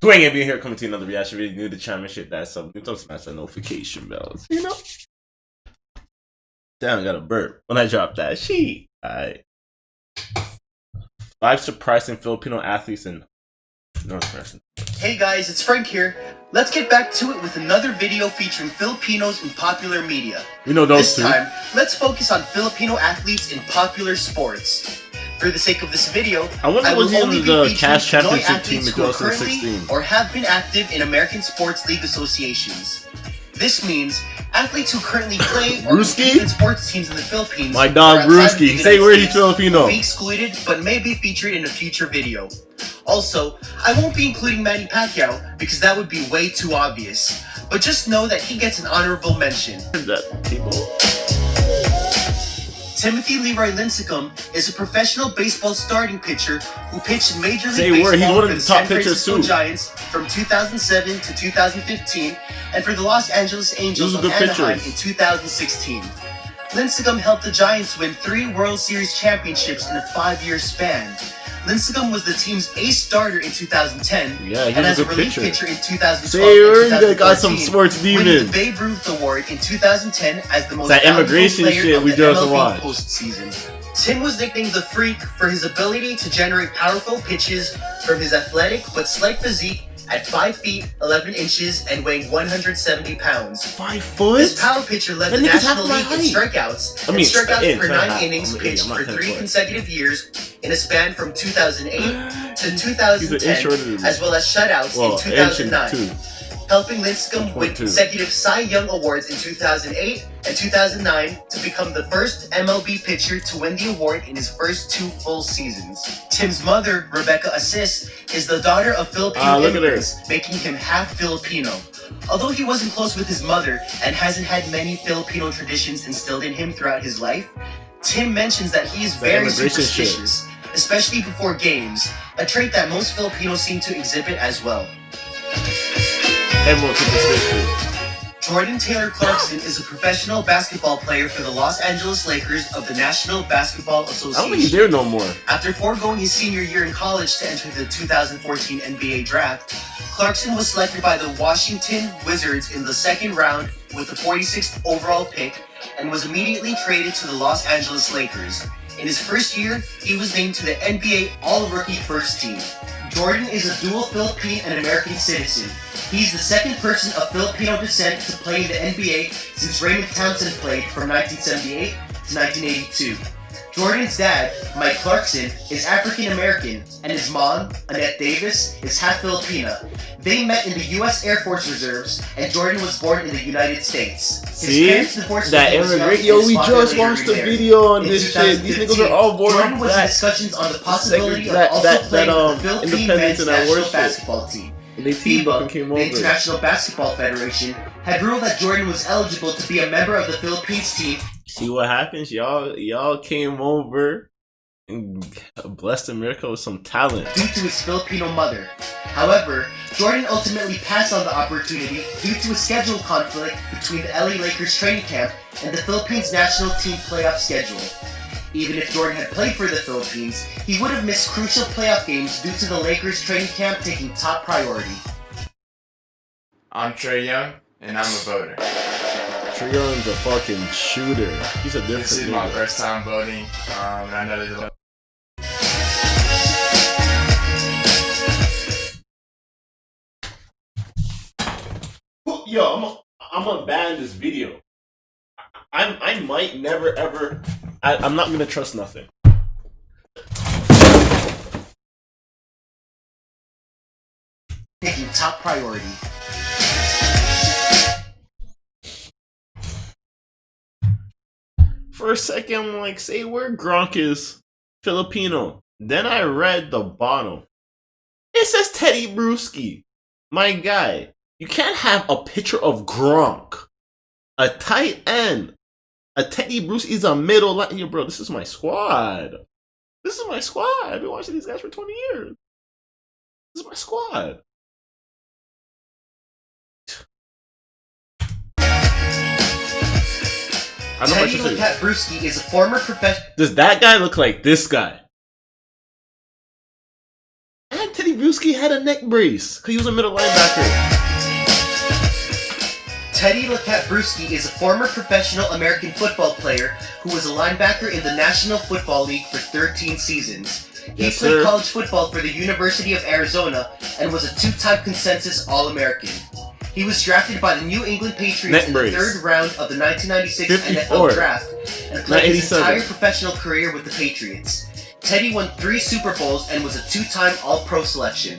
DWYANE GAMBINO here, coming to another reaction video. New to the channel, shit that sub. Don't smash that notification bells, you know. Damn, I got a burp when I drop that sheet. Alright. 5 surprising Filipino athletes in North America. Hey guys, it's Frank here. Let's get back to it with another video featuring Filipinos in popular media. We know those two. This time, let's focus on Filipino athletes in popular sports. For the sake of this video, I wonder will what's in only be the featuring CAS championship Pinoy team in athletes who are currently 2016. or have been active in American sports league associations. This means athletes who currently play or compete in sports teams in the Philippines. My dog Brewski. Say where he's Filipino. Will be excluded, but may be featured in a future video. Also, I won't be including Manny Pacquiao because that would be way too obvious. But just know that he gets an honorable mention. Timothy Leroy Lincecum is a professional baseball starting pitcher who pitched in Major League Baseball for the San Francisco Giants from 2007 to 2015 and for the Los Angeles Angels of Anaheim in 2016. Lincecum helped the Giants win 3 World Series championships in a 5-year span. Lincecum was the team's ace starter in 2010 and as a relief pitcher in 2012 and 2014, winning the Babe Ruth Award in 2010 as the most valuable player of the MLB postseason. Tim was nicknamed the Freak for his ability to generate powerful pitches from his athletic but slight physique at 5 feet 11 inches and weighing 170 pounds. 5 foot? This power pitcher led the National League in strikeouts per 9 innings pitched for 3 consecutive years in a span from 2008 to 2010, as well as shutouts in 2009, helping Lincecum win consecutive Cy Young Awards in 2008 and 2009 to become the first MLB pitcher to win the award in his first 2 full seasons. Tim's mother, Rebecca Assis, is the daughter of Filipino immigrants, making him half Filipino. Although he wasn't close with his mother and hasn't had many Filipino traditions instilled in him throughout his life, Tim mentions that he is very superstitious, especially before games, a trait that most Filipinos seem to exhibit as well. Everyone's superstitious. Jordan Taylor Clarkson is a professional basketball player for the Los Angeles Lakers of the National Basketball Association. I don't think he's there no more. After foregoing his senior year in college to enter the 2014 NBA draft, Clarkson was selected by the Washington Wizards in the 2nd round with the 46th overall pick and was immediately traded to the Los Angeles Lakers. In his first year, he was named to the NBA All-Rookie First Team. Jordan is a dual Philippine and American citizen. He's the 2nd person of Filipino descent to play in the NBA since Raymond Townsend played from 1978 to 1982. Jordan's dad, Mike Clarkson, is African American, and his mom, Annette Davis, is half Filipina. They met in the U.S. Air Force Reserves, and Jordan was born in the United States. His parents divorced when he was young, yo, we just watched the video on this shit. These niggas are all born Jordan was in discussions on the possibility of also playing for the Philippine men's national basketball team. FIBA, the International Basketball Federation, had ruled that Jordan was eligible to be a member of the Philippines team. See what happens? Y'all came over and blessed America with some talent. Due to his Filipino mother. However, Jordan ultimately passed on the opportunity due to a schedule conflict between the LA Lakers training camp and the Philippines national team playoff schedule. Even if Jordan had played for the Philippines, he would have missed crucial playoff games due to the Lakers training camp taking top priority. I'm Trey Young, and I'm a voter. Trey Young's a fucking shooter. He's a different This is my first time voting, and I know there's a lot. Yo, I'm gonna ban this video. I might never ever. I'm not gonna trust nothing. Taking top priority. For a second, I'm like, say where Gronk is Filipino. Then I read the bottom. It says Teddy Brewski. My guy, you can't have a picture of Gronk, a tight end, a Teddy Brewski is a middle line. Yo, bro, this is my squad. This is my squad. I've been watching these guys for 20 years. This is my squad. Teddy Brewski is a former professional. Does that guy look like this guy? And Teddy Brewski Brewski had a neck brace because he was a middle linebacker. Teddy Brewski is a former professional American football player who was a linebacker in the National Football League for 13 seasons. He played college football for the University of Arizona and was a two-time consensus All-American. He was drafted by the New England Patriots in the third round of the 1996 NFL Draft and played his entire professional career with the Patriots. Teddy won 3 Super Bowls and was a 2-time All-Pro selection.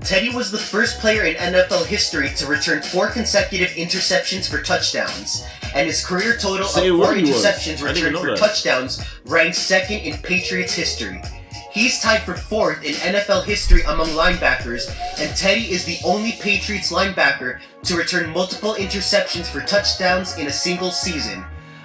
Teddy was the first player in NFL history to return 4 consecutive interceptions for touchdowns, and his career total of 4 interceptions returned for touchdowns ranks 2nd in Patriots history. He's tied for 4th in NFL history among linebackers, and Teddy is the only Patriots linebacker to return multiple interceptions for touchdowns in a single season.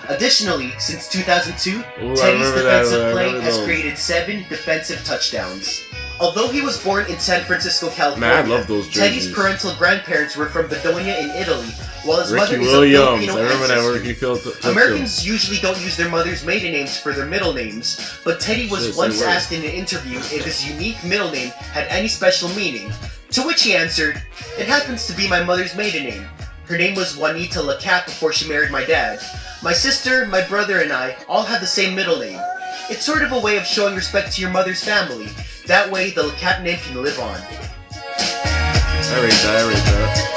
Additionally, since 2002, Teddy's defensive play has created 7 defensive touchdowns. Although he was born in San Francisco, California, I love those jerseys. Teddy's parental grandparents were from Bologna in Italy, while his mother is of Filipino ancestry. Americans usually don't use their mother's maiden names for their middle names, but Teddy was once asked in an interview if his unique middle name had any special meaning, to which he answered, "It happens to be my mother's maiden name. Her name was Juanita LeCap before she married my dad. My sister, my brother, and I all have the same middle name. It's sort of a way of showing respect to your mother's family. That way, the LeCap name can live on." I rate that.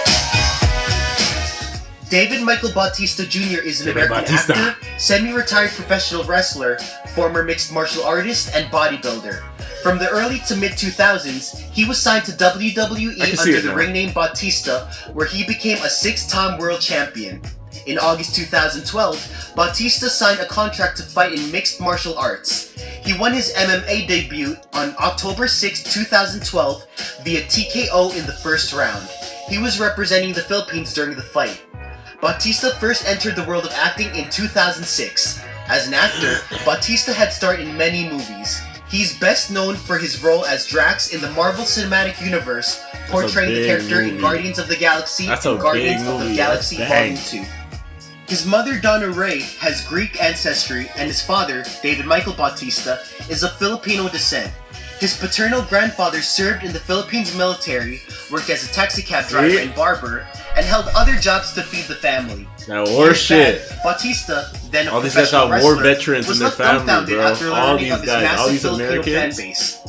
David Michael Bautista Jr. is an American actor, semi-retired professional wrestler, former mixed martial artist, and bodybuilder. From the early to mid-2000s, he was signed to WWE under the ring name Bautista, where he became a 6-time world champion. In August 2012, Bautista signed a contract to fight in mixed martial arts. He won his MMA debut on October 6, 2012 via TKO in the first round. He was representing the Philippines during the fight. Bautista first entered the world of acting in 2006. As an actor, Bautista had starred in many movies. He's best known for his role as Drax in the Marvel Cinematic Universe, portraying the character in Guardians of the Galaxy and Guardians of the Galaxy Volume 2. His mother, Donna Ray, has Greek ancestry, and his father, David Michael Bautista, is of Filipino descent. His paternal grandfather served in the Philippines military, worked as a taxicab driver and barber, and held other jobs to feed the family. Now, war shit. Bautista, then a all these guys got war veterans in their family, bro. After all these guys, all these Americans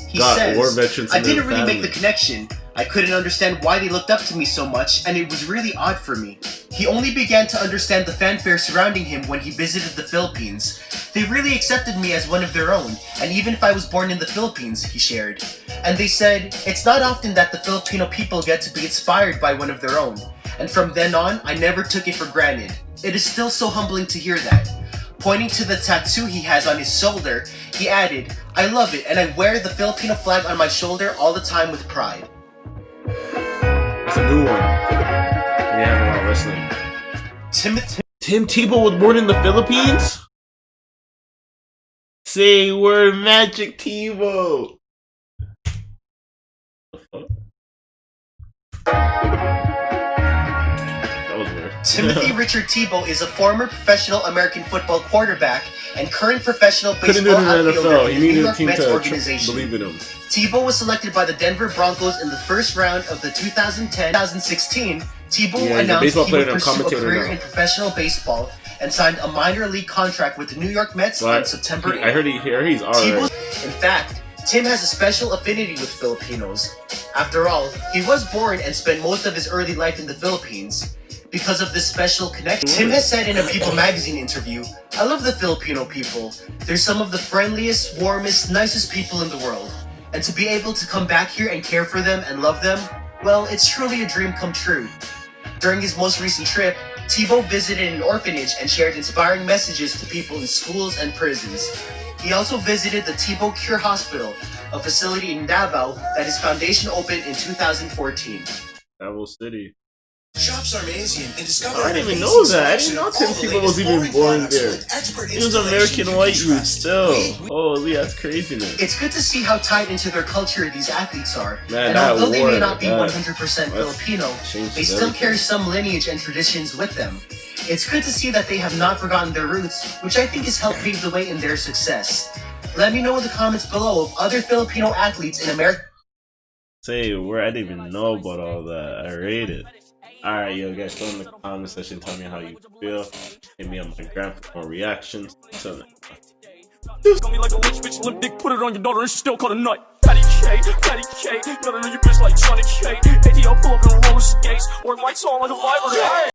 he says, war veterans in I didn't really make the connection. I couldn't understand why they looked up to me so much, and it was really odd for me. He only began to understand the fanfare surrounding him when he visited the Philippines. They really accepted me as one of their own, and even if I was born in the Philippines, he shared. And they said, it's not often that the Filipino people get to be inspired by one of their own. And from then on, I never took it for granted. It is still so humbling to hear that. Pointing to the tattoo he has on his shoulder, he added, I love it, and I wear the Filipino flag on my shoulder all the time with pride. That's a new one. We have a lot of wrestling. Tim Tebow was born in the Philippines? Say word, Magic Tebow. The fuck? That was weird. Timothy Richard Tebow is a former professional American football quarterback and current professional baseball outfielder in the New York Mets organization. Believe in him. Tebow was selected by the Denver Broncos in the first round of the 2010-2016. Tebow announced he would pursue a career in professional baseball and signed a minor league contract with the New York Mets on September 8th. I heard he's alright. In fact, Tim has a special affinity with Filipinos. After all, he was born and spent most of his early life in the Philippines. Because of this special connection, Tim has said in a People magazine interview, I love the Filipino people. They're some of the friendliest, warmest, nicest people in the world. And to be able to come back here and care for them and love them, well, it's truly a dream come true. During his most recent trip, Tebow visited an orphanage and shared inspiring messages to people in schools and prisons. He also visited the Tebow Cure Hospital, a facility in Davao that his foundation opened in 2014. Davao City. Shops Armasian and discover I didn't even know that. I didn't know Tim Tebow was even born there. He was American white youth still. Holy, that's craziness. It's good to see how tied into their culture these athletes are. Man, and although they may not be 100% Filipino, they still carry some lineage and traditions with them. It's good to see that they have not forgotten their roots, which I think has helped pave the way in their success. Let me know in the comments below of other Filipino athletes in America. Say a word. I didn't even know about all that. I rate it. Alright, yo, guys, go in the comment section. Tell me how you feel. Hit me on my gram for more reactions. Until next time. Call me like a rich bitch, limp dick, put it on your daughter and she still call a nut. Patty K, nutting on your bitch like Johnny K. ATL pull up in roller skates, or lights on like a library.